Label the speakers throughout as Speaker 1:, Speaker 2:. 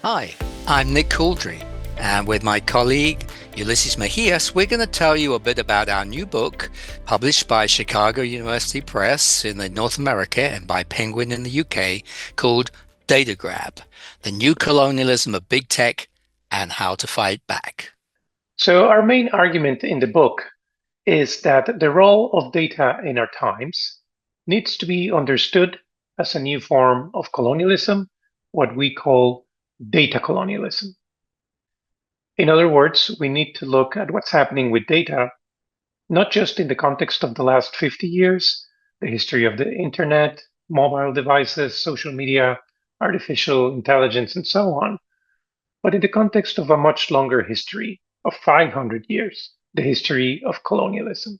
Speaker 1: Hi, I'm Nick Couldry, and with my colleague Ulises Mejias, we're going to tell you a bit about our new book, published by Chicago University Press in North America and by Penguin in the UK, called Data Grab: The New Colonialism of Big Tech and How to Fight Back.
Speaker 2: So, our main argument in the book is that the role of data in our times needs to be understood as a new form of colonialism, what we call data colonialism. In other words, we need to look at what's happening with data, not just in the context of the last 50 years, the history of the internet, mobile devices, social media, artificial intelligence, and so on, but in the context of a much longer history of 500 years, the history of colonialism.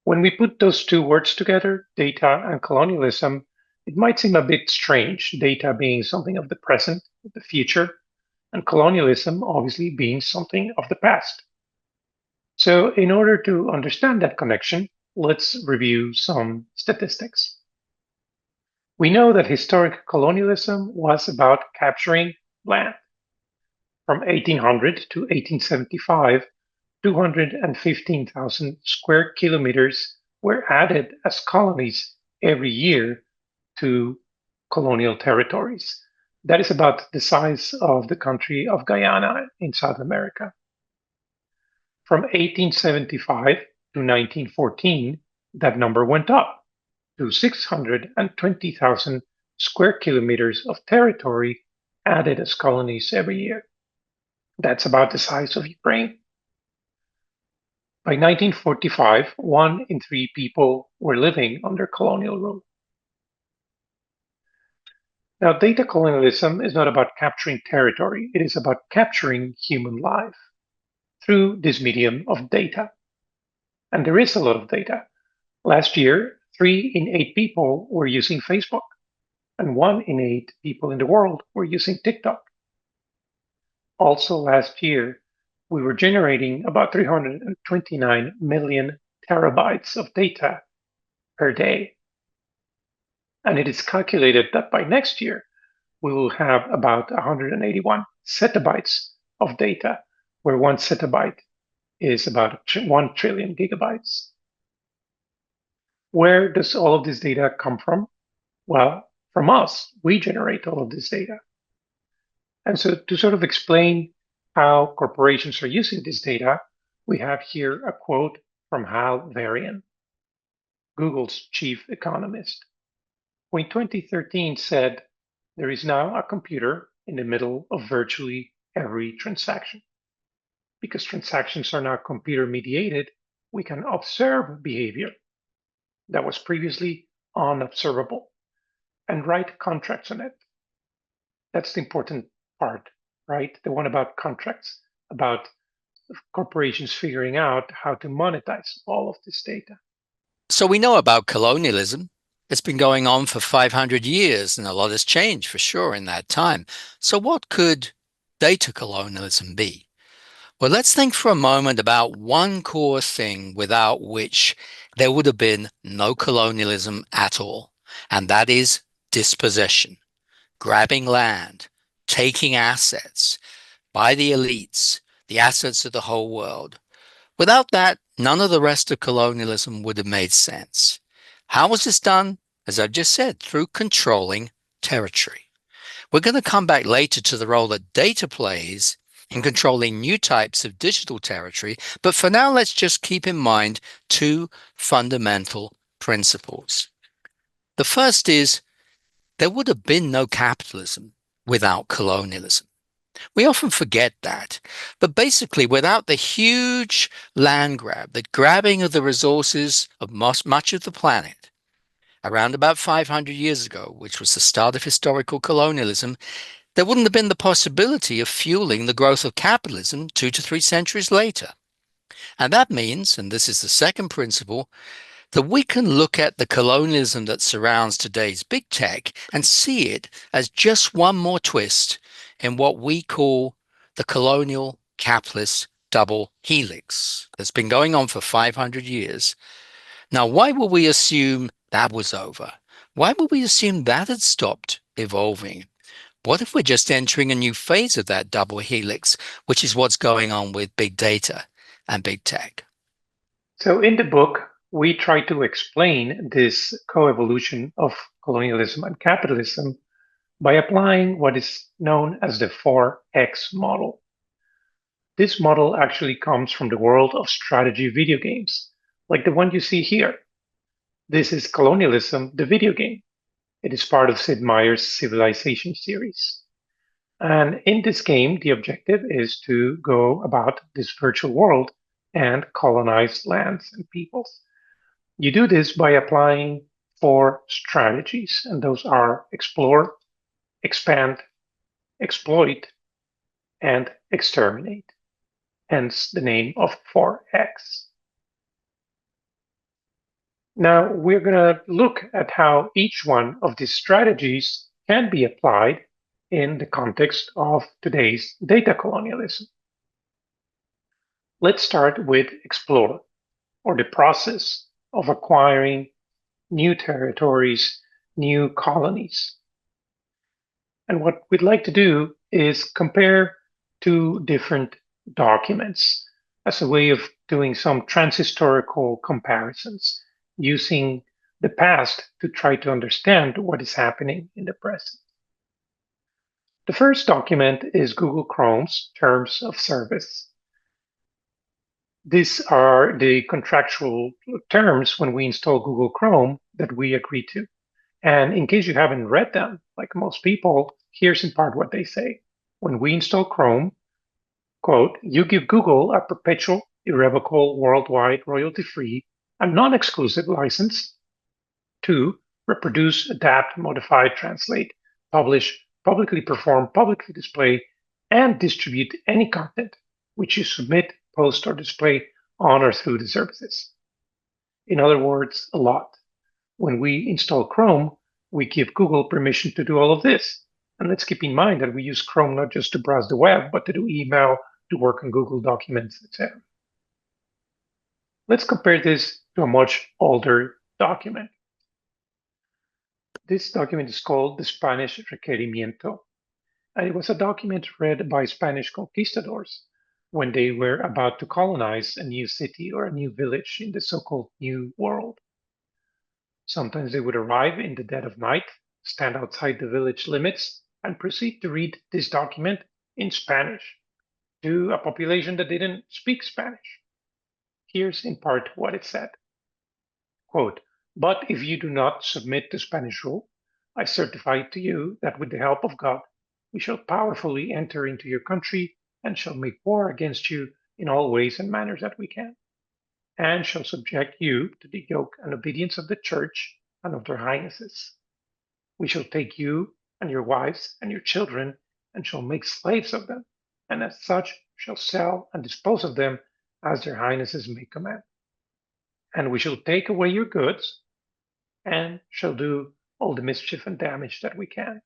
Speaker 2: When we put those two words together, data and colonialism, it might seem a bit strange, data being something of the present, the future, and colonialism obviously being something of the past. So, in order to understand that connection, let's review some statistics. We know that historic colonialism was about capturing land. From 1800 to 1875, 215,000 square kilometers were added as colonies every year to colonial territories. That is about the size of the country of Guyana in South America. From 1875 to 1914, that number went up to 620,000 square kilometers of territory added as colonies every year. That's about the size of Ukraine. By 1945, 1 in 3 people were living under colonial rule. Now, data colonialism is not about capturing territory, it is about capturing human life through this medium of data. And there is a lot of data. Last year, 3 in 8 people were using Facebook, and 1 in 8 people in the world were using TikTok. Also, last year, we were generating about 329 million terabytes of data per day. And it is calculated that by next year, we will have about 181 zettabytes of data, where 1 zettabyte is about 1 trillion gigabytes. Where does all of this data come from? Well, from us, we generate all of this data. And so, to sort of explain how corporations are using this data, we have here a quote from Hal Varian, Google's chief economist, who in 2013 said, "There is now a computer in the middle of virtually every transaction. Because transactions are now computer mediated, we can observe behavior that was previously unobservable and write contracts on it." That's the important part, right? The one about contracts, about corporations figuring out how to monetize all of this data.
Speaker 1: So we know about colonialism. It's been going on for 500 years, and a lot has changed for sure in that time. So what could data colonialism be? Well, let's think for a moment about one core thing without which there would have been no colonialism at all, and that is dispossession, grabbing land, taking assets by the elites, the assets of the whole world. Without that, none of the rest of colonialism would have made sense. How was this done? As I've just said, through controlling territory. We're going to come back later to the role that data plays in controlling new types of digital territory, but for now, let's just keep in mind two fundamental principles. The first is there would have been no capitalism without colonialism. We often forget that. But basically, without the huge land grab, the grabbing of the resources of much of the planet, around about 500 years ago, which was the start of historical colonialism, there wouldn't have been the possibility of fueling the growth of capitalism 2 to 3 centuries later. And that means, and this is the second principle, that we can look at the colonialism that surrounds today's big tech and see it as just one more twist in what we call the colonial capitalist double helix that's been going on for 500 years. Now, why would we assume that was over? Why would we assume that had stopped evolving? What if we're just entering a new phase of that double helix, which is what's going on with big data and big tech?
Speaker 2: So in the book, we try to explain this coevolution of colonialism and capitalism by applying what is known as the 4X model. This model actually comes from the world of strategy video games, like the one you see here. This is Colonialism, the video game. It is part of Sid Meier's Civilization series. And in this game, the objective is to go about this virtual world and colonize lands and peoples. You do this by applying four strategies, and those are explore, expand, exploit, and exterminate, hence the name of 4X. Now, we're going to look at how each one of these strategies can be applied in the context of today's data colonialism. Let's start with explore, or the process of acquiring new territories, new colonies. And what we'd like to do is compare two different documents as a way of doing some transhistorical comparisons, using the past to try to understand what is happening in the present. The first document is Google Chrome's Terms of Service. These are the contractual terms when we install Google Chrome that we agree to. And in case you haven't read them, like most people, here's in part what they say. When we install Chrome, quote, you give Google a perpetual, irrevocable, worldwide, royalty-free, and non-exclusive license to reproduce, adapt, modify, translate, publish, publicly perform, publicly display, and distribute any content which you submit, post, or display on or through the services. In other words, a lot. When we install Chrome, we give Google permission to do all of this. And let's keep in mind that we use Chrome not just to browse the web, but to do email, to work on Google Documents, etc. Let's compare this to a much older document. This document is called the Spanish Requerimiento, and it was a document read by Spanish conquistadors when they were about to colonize a new city or a new village in the so-called New World. Sometimes they would arrive in the dead of night, stand outside the village limits, and proceed to read this document in Spanish to a population that didn't speak Spanish. Here's in part what it said. Quote, but if you do not submit to Spanish rule, I certify to you that with the help of God, we shall powerfully enter into your country and shall make war against you in all ways and manners that we can, and shall subject you to the yoke and obedience of the church and of their highnesses. We shall take you and your wives and your children and shall make slaves of them, and as such shall sell and dispose of them as their highnesses may command. And we shall take away your goods and shall do all the mischief and damage that we can.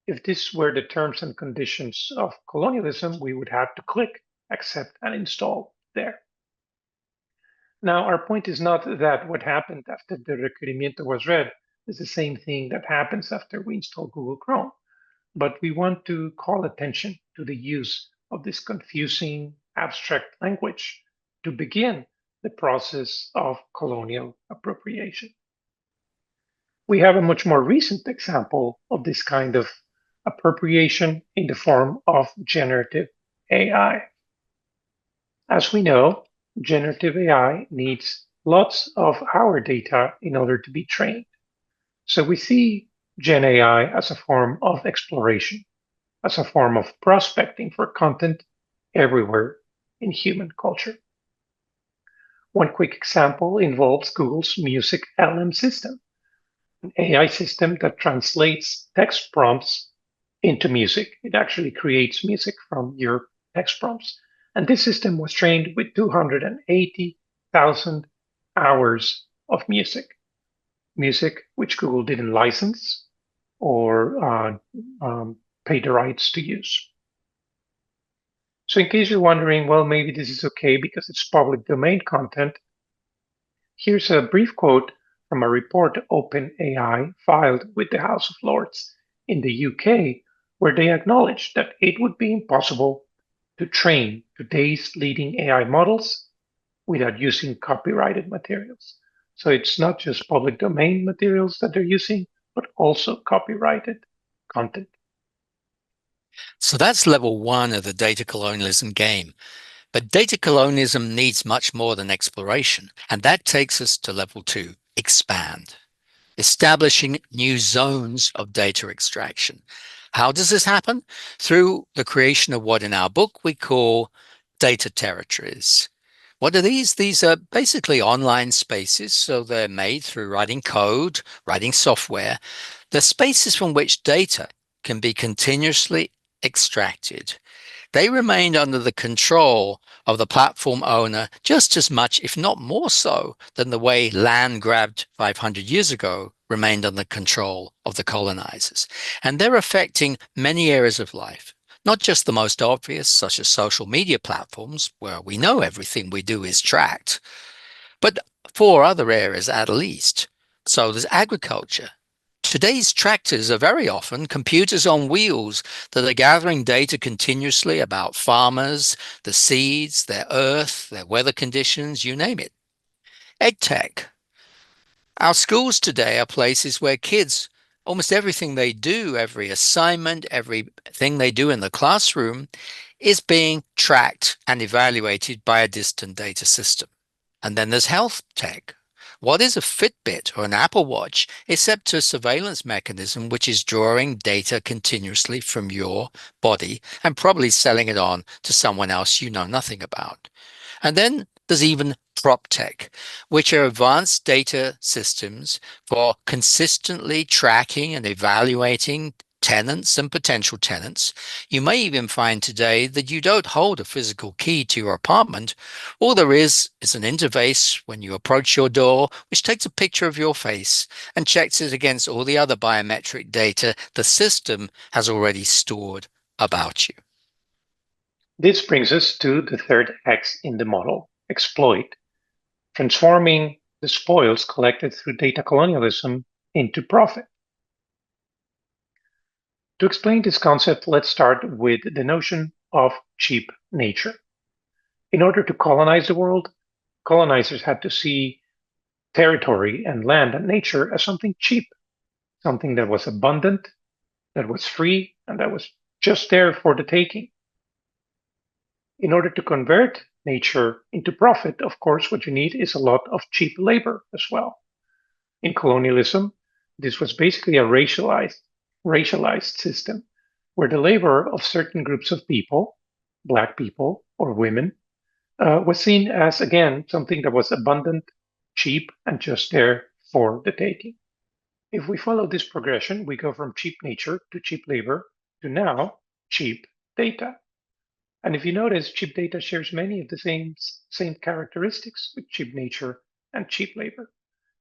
Speaker 2: If this were the terms and conditions of colonialism, we would have to click accept and install there. Now, our point is not that what happened after the requerimiento was read is the same thing that happens after we install Google Chrome, but we want to call attention to the use of this confusing, abstract language to begin the process of colonial appropriation. We have a much more recent example of this kind of appropriation in the form of generative AI. As we know, generative AI needs lots of our data in order to be trained. So we see Gen AI as a form of exploration, as a form of prospecting for content everywhere in human culture. One quick example involves Google's Music LM system, an AI system that translates text prompts into music. It actually creates music from your text prompts. And this system was trained with 280,000 hours of music which Google didn't license or pay the rights to use. So in case you're wondering, well, maybe this is okay because it's public domain content, here's a brief quote from a report OpenAI filed with the House of Lords in the UK where they acknowledged that it would be impossible to train today's leading AI models without using copyrighted materials. So it's not just public domain materials that they're using, but also copyrighted content.
Speaker 1: So that's level one of the data colonialism game. But data colonialism needs much more than exploration. And that takes us to level two, expand, establishing new zones of data extraction. How does this happen? Through the creation of what in our book we call data territories. What are these? These are basically online spaces. So they're made through writing code, writing software. They're spaces from which data can be continuously extracted. They remained under the control of the platform owner just as much, if not more so, than the way land grabbed 500 years ago remained under control of the colonizers. And they're affecting many areas of life, not just the most obvious, such as social media platforms, where we know everything we do is tracked, but four other areas at least. So there's agriculture. Today's tractors are very often computers on wheels that are gathering data continuously about farmers, the seeds, their earth, their weather conditions, you name it. EdTech. Our schools today are places where kids, almost everything they do, every assignment, everything they do in the classroom is being tracked and evaluated by a distant data system. And then there's health tech. What is a Fitbit or an Apple Watch except a surveillance mechanism which is drawing data continuously from your body and probably selling it on to someone else you know nothing about? And then there's even prop tech, which are advanced data systems for consistently tracking and evaluating tenants and potential tenants. You may even find today that you don't hold a physical key to your apartment. All there is an interface when you approach your door, which takes a picture of your face and checks it against all the other biometric data the system has already stored about you.
Speaker 2: This brings us to the third X in the model, exploit, transforming the spoils collected through data colonialism into profit. To explain this concept, let's start with the notion of cheap nature. In order to colonize the world, colonizers had to see territory and land and nature as something cheap, something that was abundant, that was free, and that was just there for the taking. In order to convert nature into profit, of course, what you need is a lot of cheap labor as well. In colonialism, this was basically a racialized system where the labor of certain groups of people, black people or women, was seen as, again, something that was abundant, cheap, and just there for the taking. If we follow this progression, we go from cheap nature to cheap labor to now cheap data. And if you notice, cheap data shares many of the same characteristics with cheap nature and cheap labor.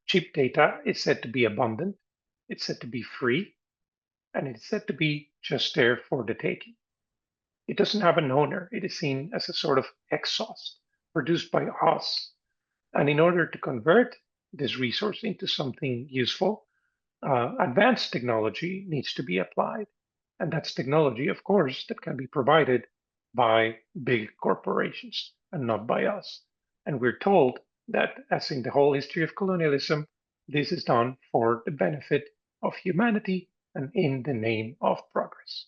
Speaker 2: Cheap data is said to be abundant, it's said to be free, and it's said to be just there for the taking. It doesn't have an owner, it is seen as a sort of exhaust produced by us. And in order to convert this resource into something useful, advanced technology needs to be applied. And that's technology, of course, that can be provided by big corporations and not by us. And we're told that, as in the whole history of colonialism, this is done for the benefit of humanity and in the name of progress.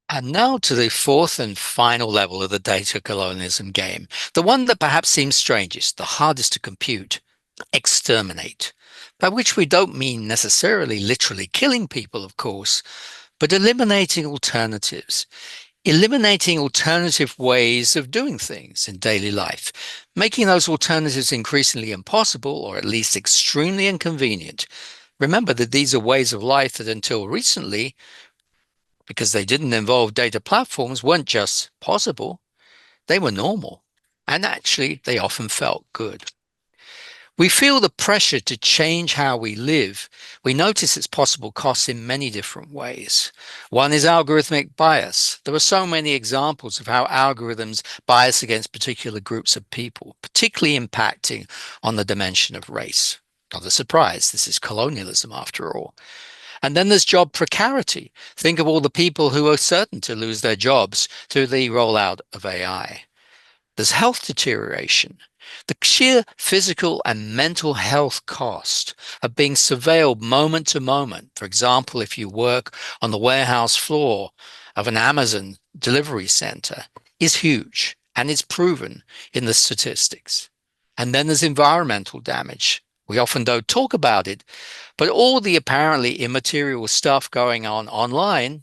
Speaker 1: And now to the fourth and final level of the data colonialism game, the one that perhaps seems strangest, the hardest to compute, exterminate, by which we don't mean necessarily literally killing people, of course, but eliminating alternatives, eliminating alternative ways of doing things in daily life, making those alternatives increasingly impossible or at least extremely inconvenient. Remember that these are ways of life that until recently, because they didn't involve data platforms, weren't just possible, they were normal. And actually, they often felt good. We feel the pressure to change how we live. We notice its possible costs in many different ways. One is algorithmic bias. There are so many examples of how algorithms bias against particular groups of people, particularly impacting on the dimension of race. Not a surprise, this is colonialism after all. And then there's job precarity. Think of all the people who are certain to lose their jobs through the rollout of AI. There's health deterioration. The sheer physical and mental health cost of being surveilled moment to moment. For example, if you work on the warehouse floor of an Amazon delivery center, is huge, and it's proven in the statistics. And then there's environmental damage. We often don't talk about it, but all the apparently immaterial stuff going on online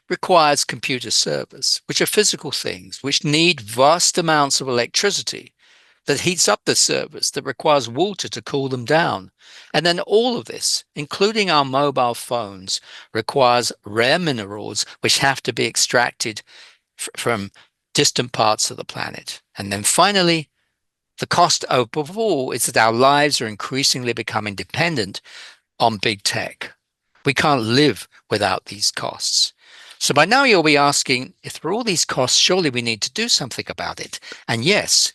Speaker 1: requires computer servers, which are physical things, which need vast amounts of electricity that heats up the servers, that requires water to cool them down. And then all of this, including our mobile phones, requires rare minerals which have to be extracted from distant parts of the planet. And then finally, the cost above all is that our lives are increasingly becoming dependent on big tech. We can't live without these costs. So by now you'll be asking, if there are all these costs, surely we need to do something about it. And yes,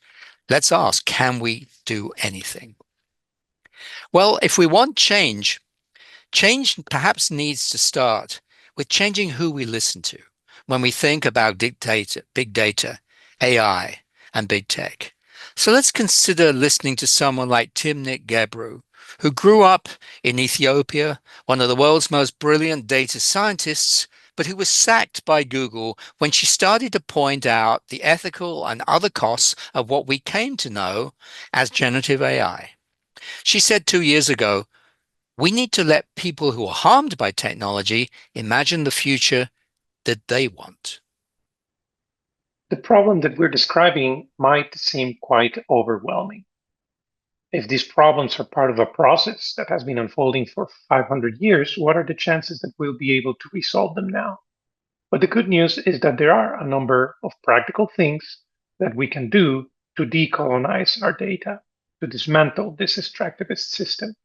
Speaker 1: let's ask, can we do anything? Well, if we want change, change perhaps needs to start with changing who we listen to when we think about big data, AI, and big tech. So let's consider listening to someone like Timnit Gebru, who grew up in Ethiopia, one of the world's most brilliant data scientists, but who was sacked by Google when she started to point out the ethical and other costs of what we came to know as generative AI. She said 2 years ago, we need to let people who are harmed by technology imagine the future that they want.
Speaker 2: The problem that we're describing might seem quite overwhelming. If these problems are part of a process that has been unfolding for 500 years, what are the chances that we'll be able to resolve them now? But the good news is that there are a number of practical things that we can do to decolonize our data, to dismantle this extractivist system.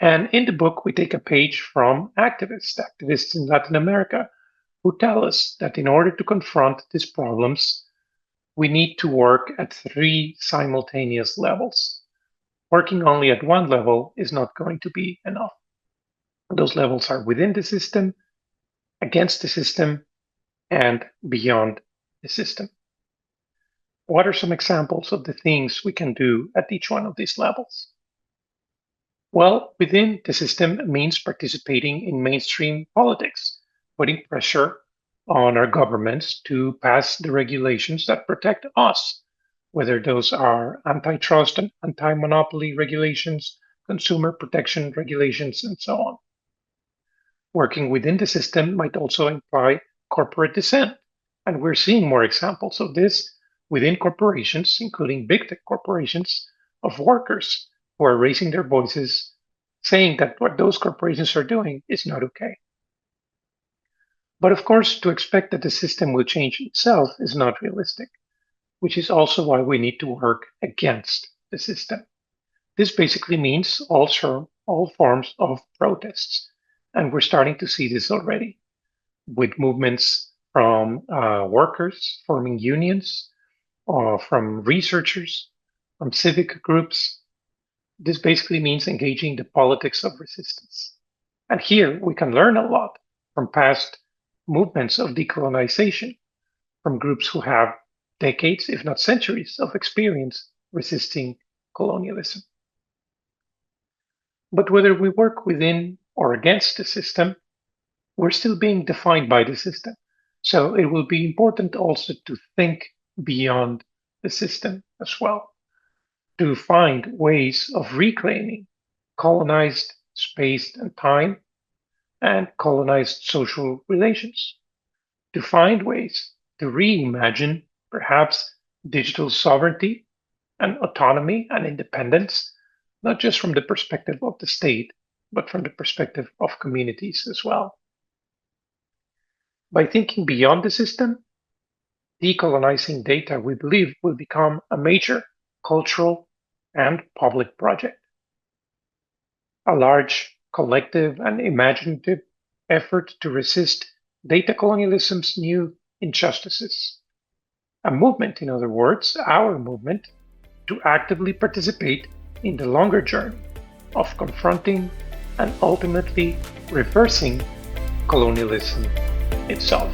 Speaker 2: And in the book, we take a page from activists in Latin America, who tell us that in order to confront these problems, we need to work at three simultaneous levels. Working only at one level is not going to be enough. Those levels are within the system, against the system, and beyond the system. What are some examples of the things we can do at each one of these levels? Well, within the system means participating in mainstream politics, putting pressure on our governments to pass the regulations that protect us, whether those are antitrust and anti-monopoly regulations, consumer protection regulations, and so on. Working within the system might also imply corporate dissent, and we're seeing more examples of this within corporations, including big tech corporations, of workers who are raising their voices, saying that what those corporations are doing is not okay. But of course, to expect that the system will change itself is not realistic, which is also why we need to work against the system. This basically means also all forms of protests. And we're starting to see this already with movements from workers forming unions, or from researchers, from civic groups. This basically means engaging the politics of resistance. And here we can learn a lot from past movements of decolonization, from groups who have decades, if not centuries, of experience resisting colonialism. But whether we work within or against the system, we're still being defined by the system. So it will be important also to think beyond the system as well, to find ways of reclaiming colonized space and time and colonized social relations, to find ways to reimagine perhaps digital sovereignty and autonomy and independence, not just from the perspective of the state, but from the perspective of communities as well. By thinking beyond the system, decolonizing data, we believe, will become a major cultural and public project. A large, collective, and imaginative effort to resist data colonialism's new injustices. A movement, in other words, our movement, to actively participate in the longer journey of confronting and ultimately reversing colonialism itself.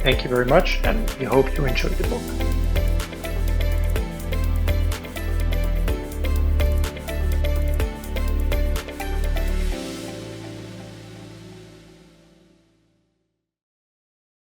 Speaker 2: Thank you very much, and we hope you enjoyed the book.